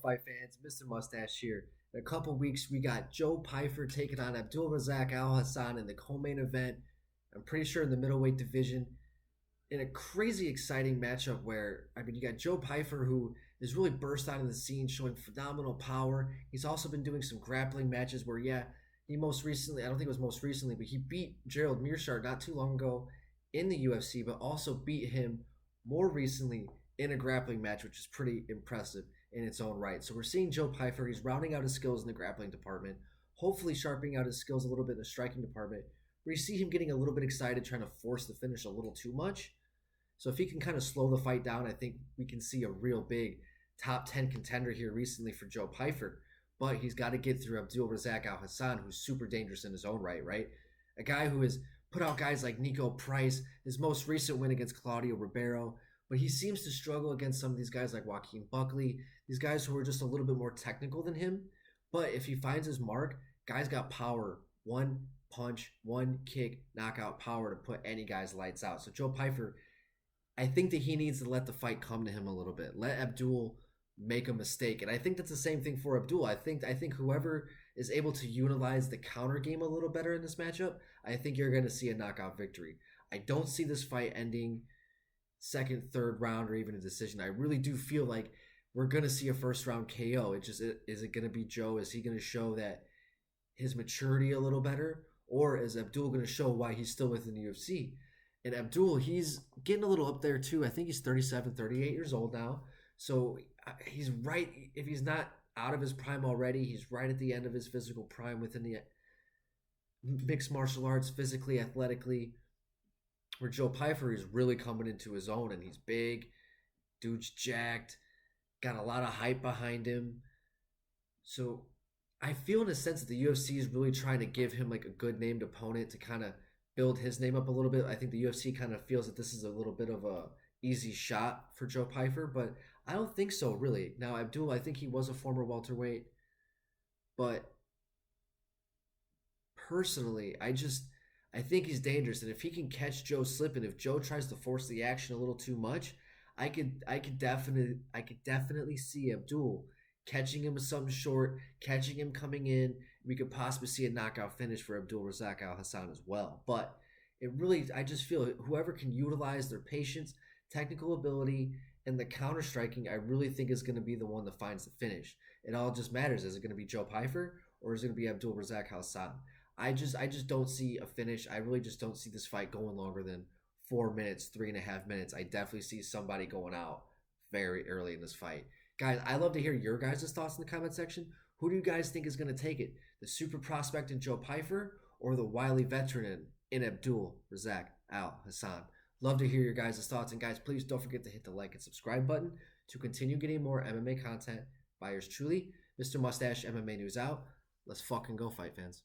fight fans? Mr. Mustache here. In a couple weeks, we got Joe Pyfer taking on Abdul Razak Alhassan in the co-main event. I'm pretty sure in the middleweight division, in a crazy exciting matchup where you got Joe Pyfer who has really burst onto the scene, showing phenomenal power. He's also been doing some grappling matches where, yeah, he most recently, I don't think it was most recently, but he beat Gerald Mearshart not too long ago in the UFC, but also beat him more recently in a grappling match, which is pretty impressive in its own right. So we're seeing Joe Pyfer. He's rounding out his skills in the grappling department, hopefully sharpening out his skills a little bit in the striking department, where you see him getting a little bit excited, trying to force the finish a little too much. So if he can kind of slow the fight down, I think we can see a real big top 10 contender here recently for Joe Pyfer. But he's got to get through Abdul Razak Alhassan, who's super dangerous in his own right, right? A guy who has put out guys like Nico Price, his most recent win against Claudio Ribeiro, but he seems to struggle against some of these guys like Joaquin Buckley, these guys who are just a little bit more technical than him. But if he finds his mark, guys got power. One punch, one kick, knockout power to put any guy's lights out. So Joe Pyfer, I think that he needs to let the fight come to him a little bit. Let Abdul make a mistake. And I think that's the same thing for Abdul. I think whoever is able to utilize the counter game a little better in this matchup, I think you're going to see a knockout victory. I don't see this fight ending second, third round, or even a decision. I really do feel like we're going to see a first round KO. Is it going to be Joe? Is he going to show that his maturity a little better? Or is Abdul going to show why he's still within the UFC? And Abdul, he's getting a little up there too. I think he's 37, 38 years old now. So he's right. If he's not out of his prime already, he's right at the end of his physical prime within the mixed martial arts, physically, athletically, where Joe Pyfer is really coming into his own, and he's big, dude's jacked, got a lot of hype behind him. So I feel in a sense that the UFC is really trying to give him like a good named opponent to kind of build his name up a little bit. I think the UFC kind of feels that this is a little bit of a easy shot for Joe Pyfer, but I don't think so, really. Now, Abdul, I think he was a former welterweight, but personally, I think he's dangerous, and if he can catch Joe slipping, if Joe tries to force the action a little too much, I could definitely see Abdul catching him with something short, catching him coming in. We could possibly see a knockout finish for Abdul Razak Alhassan as well. But I just feel whoever can utilize their patience, technical ability, and the counter striking, I really think is going to be the one that finds the finish. It all just matters. Is it going to be Joe Pyfer or is it going to be Abdul Razak Alhassan? I just don't see a finish. I really just don't see this fight going longer than 4 minutes, 3.5 minutes. I definitely see somebody going out very early in this fight. Guys, I'd love to hear your guys' thoughts in the comment section. Who do you guys think is going to take it? The super prospect in Joe Pyfer or the wily veteran in Abdul Razak Alhassan? Love to hear your guys' thoughts. And guys, please don't forget to hit the like and subscribe button to continue getting more MMA content by yours truly. Mr. Mustache, MMA News out. Let's fucking go, fight fans.